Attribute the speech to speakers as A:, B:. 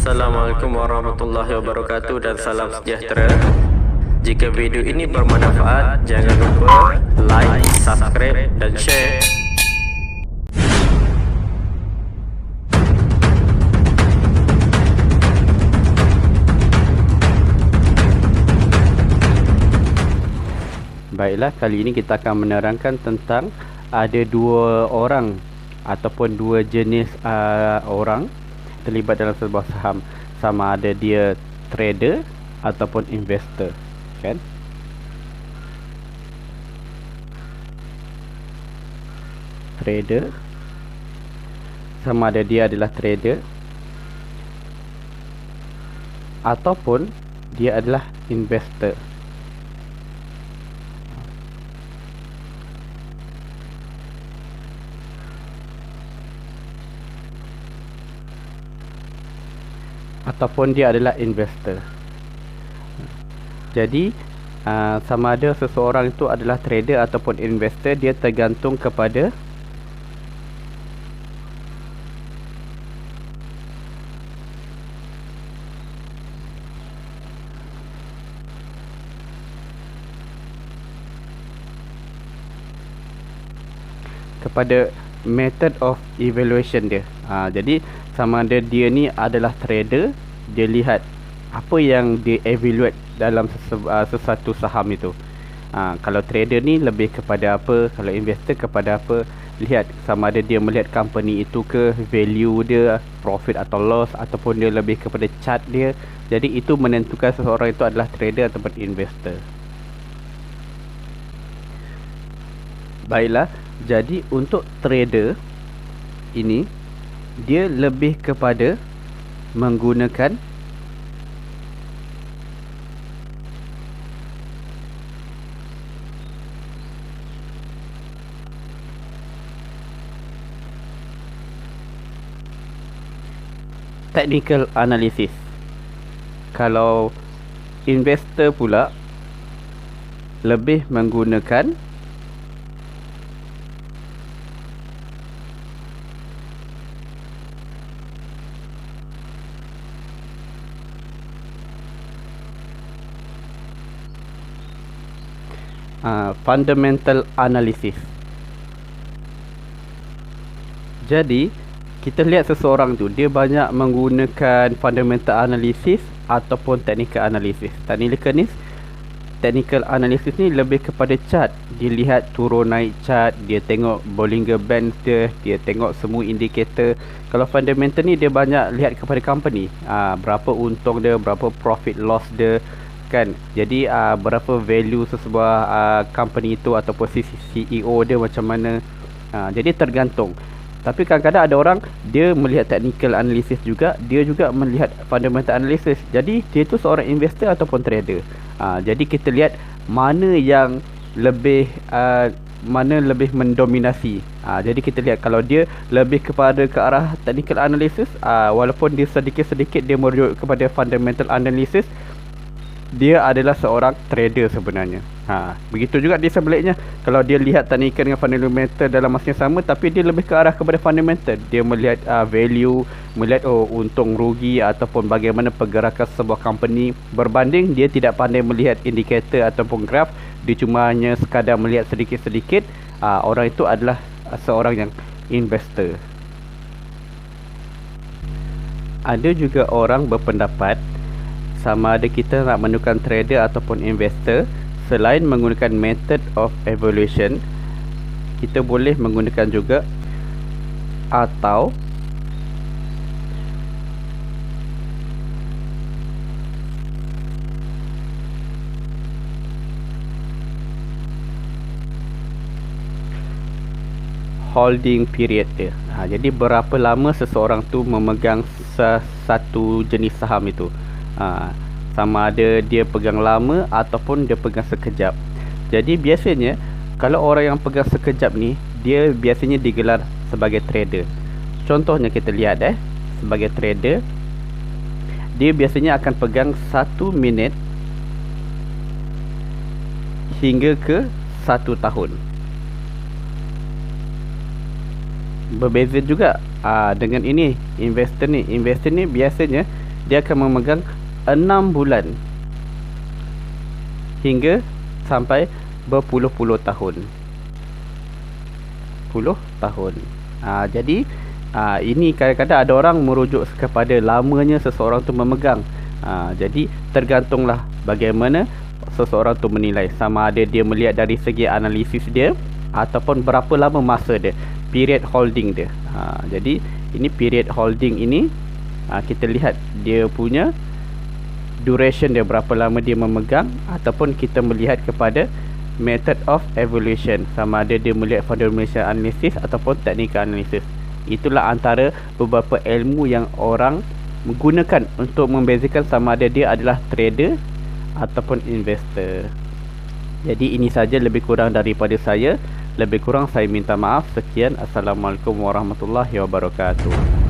A: Assalamualaikum warahmatullahi wabarakatuh dan salam sejahtera. Jika video ini bermanfaat, jangan lupa like, subscribe dan share.
B: Baiklah, kali ini kita akan menerangkan tentang ada dua orang ataupun dua jenis orang terlibat dalam sebuah saham, sama ada dia trader ataupun investor, kan? Trader, sama ada dia adalah trader ataupun dia adalah investor. Ataupun dia adalah investor. Jadi sama ada seseorang itu adalah trader ataupun investor, dia tergantung kepada method of evaluation dia. Jadi sama ada dia ni adalah trader, dia lihat apa yang dia evaluate dalam sesuatu saham itu. Kalau trader ni lebih kepada apa, kalau investor kepada apa, lihat sama ada dia melihat company itu ke, value dia, profit atau loss, ataupun dia lebih kepada chart dia. Jadi itu menentukan seseorang itu adalah trader ataupun investor. Baiklah, jadi untuk trader ini, dia lebih kepada menggunakan technical analysis. Kalau investor pula lebih menggunakan fundamental analysis. Jadi kita lihat seseorang tu, dia banyak menggunakan fundamental analysis ataupun technical analysis. Technical analysis ni lebih kepada chart. Dia lihat turun naik chart, dia tengok Bollinger Bands dia, dia tengok semua indikator. Kalau fundamental ni dia banyak lihat kepada company, berapa untung dia, berapa profit loss dia, kan. Jadi berapa value sesebuah company itu ataupun CEO dia macam mana. Jadi tergantung. Tapi kadang-kadang ada orang dia melihat technical analysis juga, dia juga melihat fundamental analysis. Jadi dia tu seorang investor ataupun trader. Jadi kita lihat mana yang lebih mendominasi. Jadi kita lihat kalau dia lebih kepada ke arah technical analysis, walaupun dia sedikit-sedikit dia merujuk kepada fundamental analysis, dia adalah seorang trader sebenarnya. Begitu juga di sebaliknya, kalau dia lihat technical dengan fundamental dalam masa yang sama, tapi dia lebih ke arah kepada fundamental, dia melihat value, melihat untung rugi ataupun bagaimana pergerakan sebuah company berbanding, dia tidak pandai melihat indikator ataupun graf, dia cuma hanya sekadar melihat sedikit-sedikit. Orang itu adalah seorang yang investor. Ada juga orang berpendapat sama ada kita nak menentukan trader ataupun investor, selain menggunakan method of evaluation, kita boleh menggunakan juga atau holding period dia. Jadi berapa lama seseorang tu memegang satu jenis saham itu. Sama ada dia pegang lama ataupun dia pegang sekejap. Jadi biasanya kalau orang yang pegang sekejap ni, dia biasanya digelar sebagai trader. Contohnya kita lihat sebagai trader, dia biasanya akan pegang 1 minit hingga ke 1 tahun. Berbeza juga dengan ini investor ni biasanya dia akan memegang 6 bulan hingga sampai berpuluh-puluh tahun. Puluh tahun. Jadi ini kadang-kadang ada orang merujuk kepada lamanya seseorang tu memegang. Jadi tergantunglah bagaimana seseorang tu menilai, sama ada dia melihat dari segi analisis dia ataupun berapa lama masa dia, period holding dia. Jadi ini period holding ini kita lihat dia punya duration dia, berapa lama dia memegang, ataupun kita melihat kepada method of evaluation, sama ada dia melihat fundamental analysis ataupun technical analysis. Itulah antara beberapa ilmu yang orang menggunakan untuk membezakan sama ada dia adalah trader ataupun investor. Jadi ini saja lebih kurang daripada saya. Lebih kurang saya minta maaf. Sekian. Assalamualaikum warahmatullahi wabarakatuh.